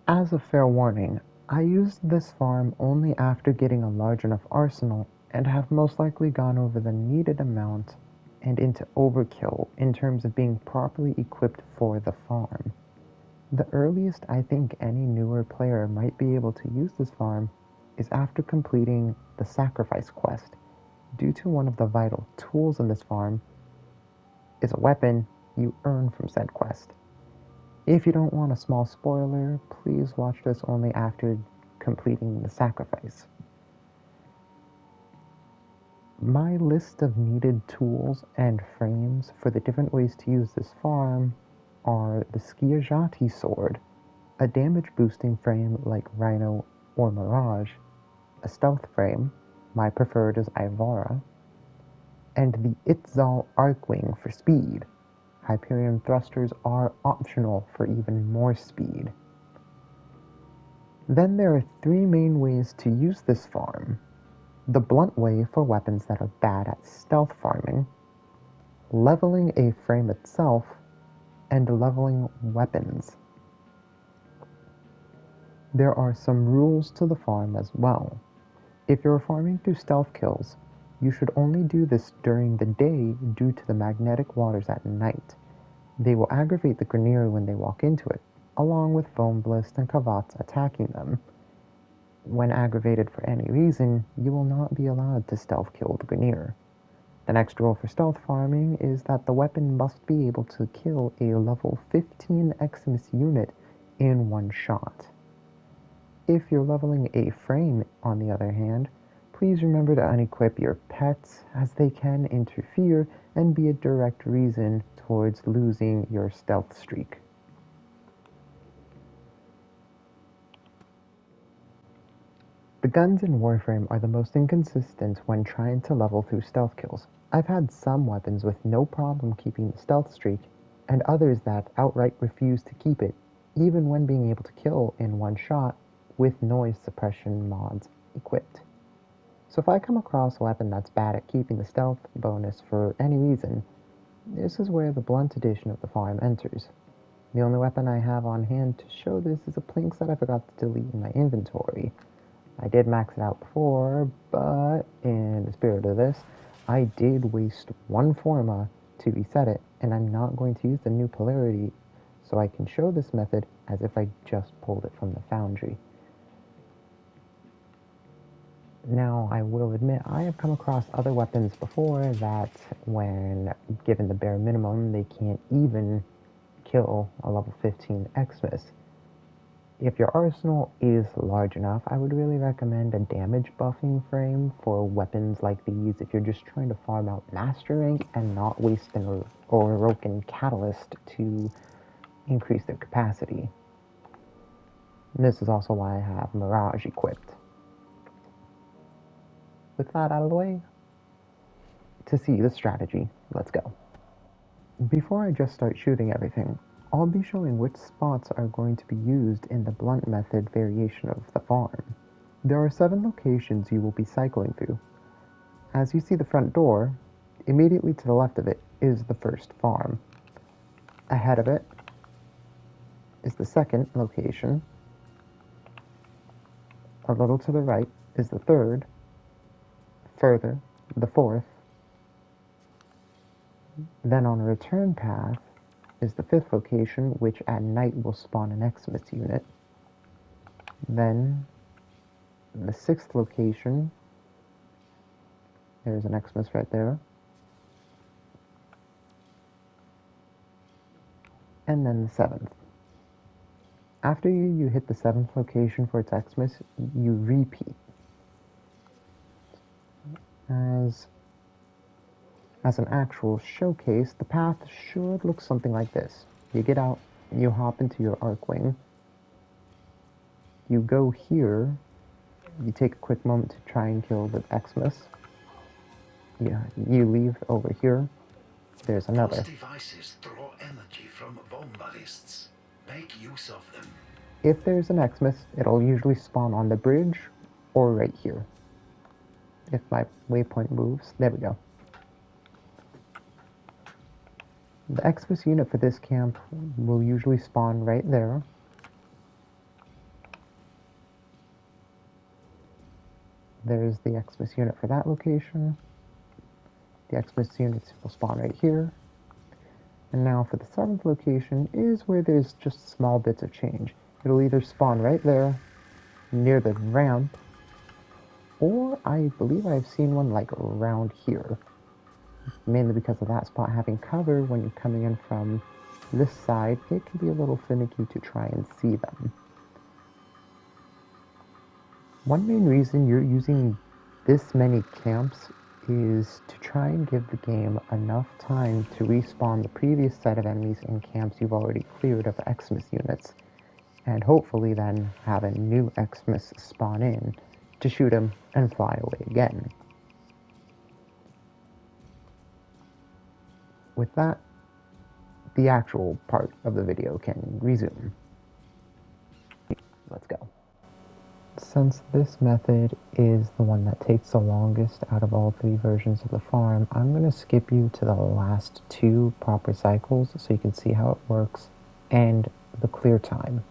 As a fair warning, I used this farm only after getting a large enough arsenal and have most likely gone over the needed amount and into overkill in terms of being properly equipped for the farm. The earliest I think any newer player might be able to use this farm is after completing the Sacrifice quest, due to one of the vital tools in this farm is a weapon you earn from said quest. If you don't want a small spoiler, please watch this only after completing the sacrifice. My list of needed tools and frames for the different ways to use this farm are the Skiajati sword, a damage boosting frame like Rhino or Mirage, a stealth frame, my preferred is Ivara, and the Itzal Arcwing for speed. Hyperion thrusters are optional for even more speed. Then there are three main ways to use this farm. The blunt way for weapons that are bad at stealth farming, leveling a frame itself, and leveling weapons. There are some rules to the farm as well. If you're farming through stealth kills, you should only do this during the day due to the magnetic waters at night. They will aggravate the Grineer when they walk into it, along with Foamblist and Kavats attacking them. When aggravated for any reason, you will not be allowed to stealth kill the Grineer. The next rule for stealth farming is that the weapon must be able to kill a level 15 Xmas unit in one shot. If you're leveling a frame, on the other hand, please remember to unequip your pets as they can interfere and be a direct reason towards losing your stealth streak. The guns in Warframe are the most inconsistent when trying to level through stealth kills. I've had some weapons with no problem keeping the stealth streak, and others that outright refuse to keep it, even when being able to kill in one shot with noise suppression mods equipped. So if I come across a weapon that's bad at keeping the stealth bonus for any reason, this is where the blunt edition of the farm enters. The only weapon I have on hand to show this is a Plinks that I forgot to delete in my inventory. I did max it out before, but in the spirit of this, I did waste one forma to reset it, and I'm not going to use the new polarity, so I can show this method as if I just pulled it from the foundry. Now, I will admit, I have come across other weapons before that, when given the bare minimum, they can't even kill a level 15 Xmas. If your arsenal is large enough, I would really recommend a damage buffing frame for weapons like these if you're just trying to farm out Master Rank and not waste an Orokin Catalyst to increase their capacity. And this is also why I have Mirage equipped. With that out of the way, to see the strategy, let's go. Before I just start shooting everything, I'll be showing which spots are going to be used in the blunt method variation of the farm. There are 7 locations you will be cycling through. As you see the front door, immediately to the left of it is the first farm. Ahead of it is the second location. A little to the right is the third. Further, the fourth. Then on a return path is the fifth location, which at night will spawn an Xmas unit. Then the sixth location, there's an Xmas right there. And then the seventh. After you hit the seventh location for its Xmas, you repeat. As an actual showcase, the path should look something like this. You get out, you hop into your Arcwing, you go here, you take a quick moment to try and kill the Xmas. Yeah, you leave over here. There's another. Those devices draw energy from bomballists. Make use of them. If there's an Xmas, it'll usually spawn on the bridge or right here. If my waypoint moves, there we go. The Xmas unit for this camp will usually spawn right there. there's the Xmas unit for that location. The Xmas units will spawn right here. And now for the 7th location is where there's just small bits of change. It'll either spawn right there, near the ramp, or I believe I've seen one like around here. Mainly because of that spot having cover when you're coming in from this side, it can be a little finicky to try and see them. One main reason you're using this many camps is to try and give the game enough time to respawn the previous set of enemies in camps you've already cleared of Xmas units, and hopefully then have a new Xmas spawn in to shoot him and fly away again. With that, the actual part of the video can resume. Let's go. Since this method is the one that takes the longest out of all 3 versions of the farm, I'm going to skip you to the last 2 proper cycles so you can see how it works and the clear time.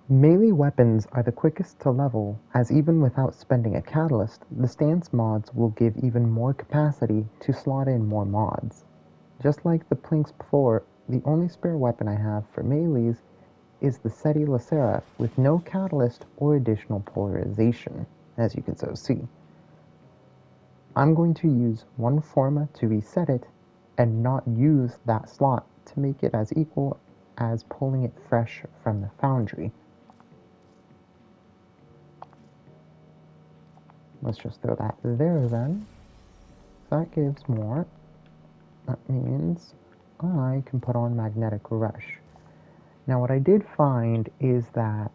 Melee weapons are the quickest to level, as even without spending a catalyst, the stance mods will give even more capacity to slot in more mods. Just like the planks before, the only spare weapon I have for melees is the Seti Lacera with no catalyst or additional polarization, as you can so see. I'm going to use one Forma to reset it and not use that slot to make it as equal as pulling it fresh from the foundry. Let's just throw that there then. That gives more. That means I can put on Magnetic Rush. Now what I did find is that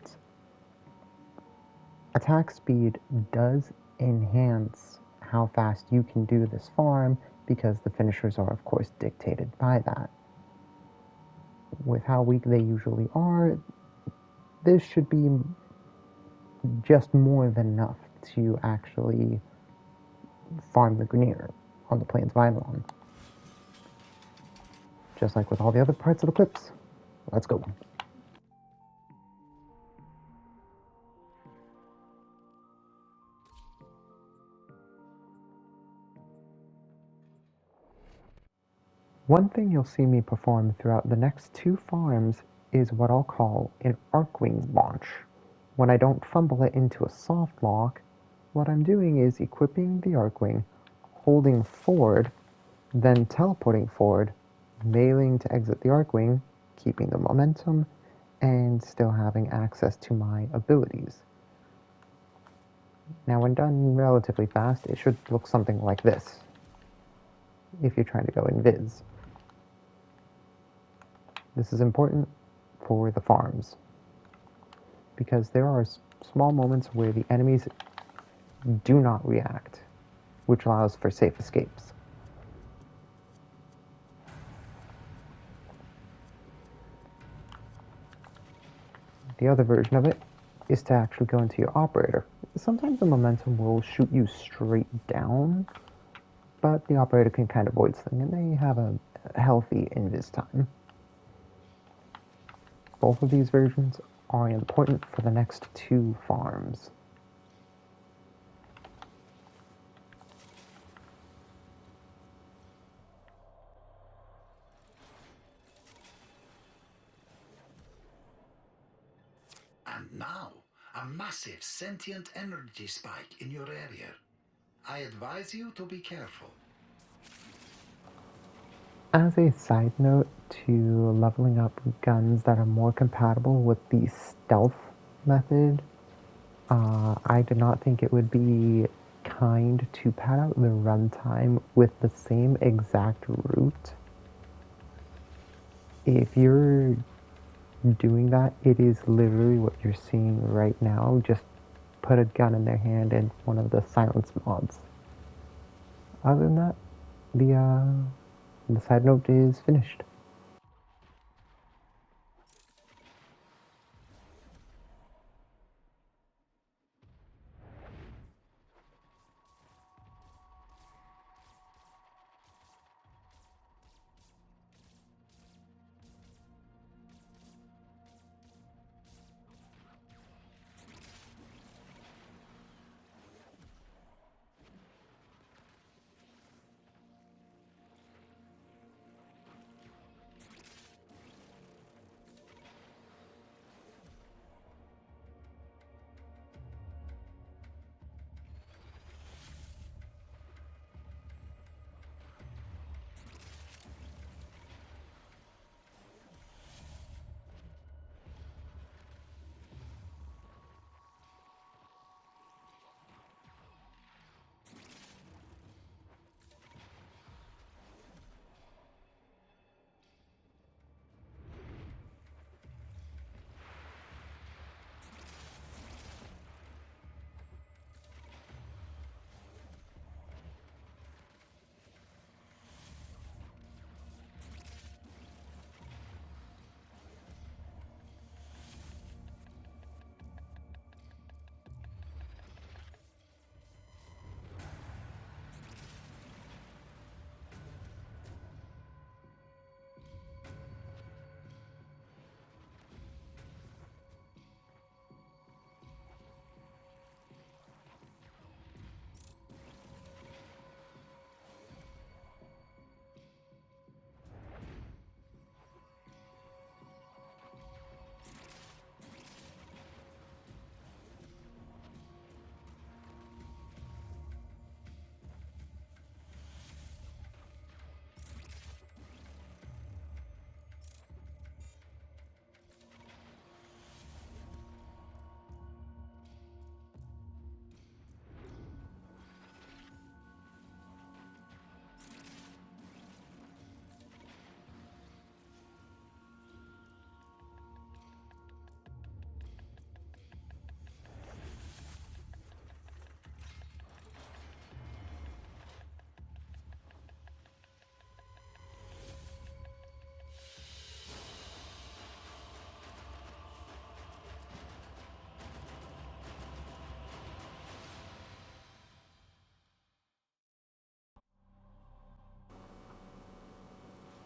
attack speed does enhance how fast you can do this farm because the finishers are of course dictated by that. With how weak they usually are, this should be just more than enough to actually farm the Grenier on the Plains Vylon. Just like with all the other parts of the clips. Let's go. One thing you'll see me perform throughout the next 2 farms is what I'll call an Arcwing launch. When I don't fumble it into a soft lock, what I'm doing is equipping the Arcwing, holding forward, then teleporting forward, mailing to exit the Arcwing, keeping the momentum, and still having access to my abilities. Now, when done relatively fast, it should look something like this if you're trying to go invis. This is important for the farms because there are small moments where the enemies do not react, which allows for safe escapes. The other version of it is to actually go into your operator. Sometimes the momentum will shoot you straight down, but the operator can kind of avoid things, and they have a healthy invis time. Both of these versions are important for the next 2 farms. And now, a massive sentient energy spike in your area. I advise you to be careful. As a side note to leveling up guns that are more compatible with the stealth method, I did not think it would be kind to pad out the runtime with the same exact route. If you're doing that, it is literally what you're seeing right now. Just put a gun in their hand and one of the silence mods. Other than that, the side note is finished.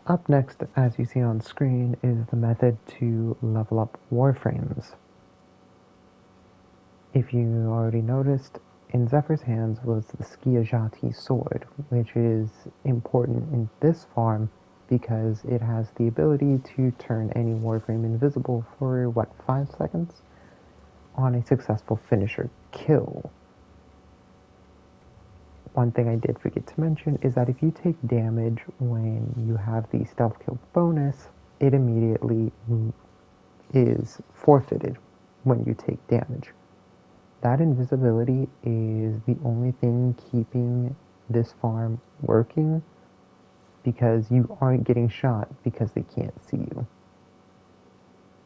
Up next, as you see on screen, is the method to level up Warframes. If you already noticed, in Zephyr's hands was the Skiajati sword, which is important in this farm because it has the ability to turn any Warframe invisible for, 5 seconds? On a successful finisher kill. One thing I did forget to mention is that if you take damage when you have the stealth kill bonus, it immediately is forfeited when you take damage. That invisibility is the only thing keeping this farm working, because you aren't getting shot because they can't see you.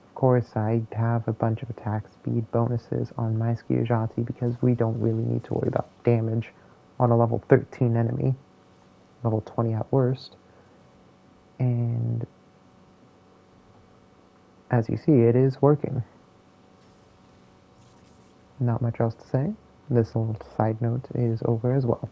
Of course, I have a bunch of attack speed bonuses on my Skiajati because we don't really need to worry about damage on a level 13 enemy, level 20 at worst. And as you see, it is working. Not much else to say. This little side note is over as well.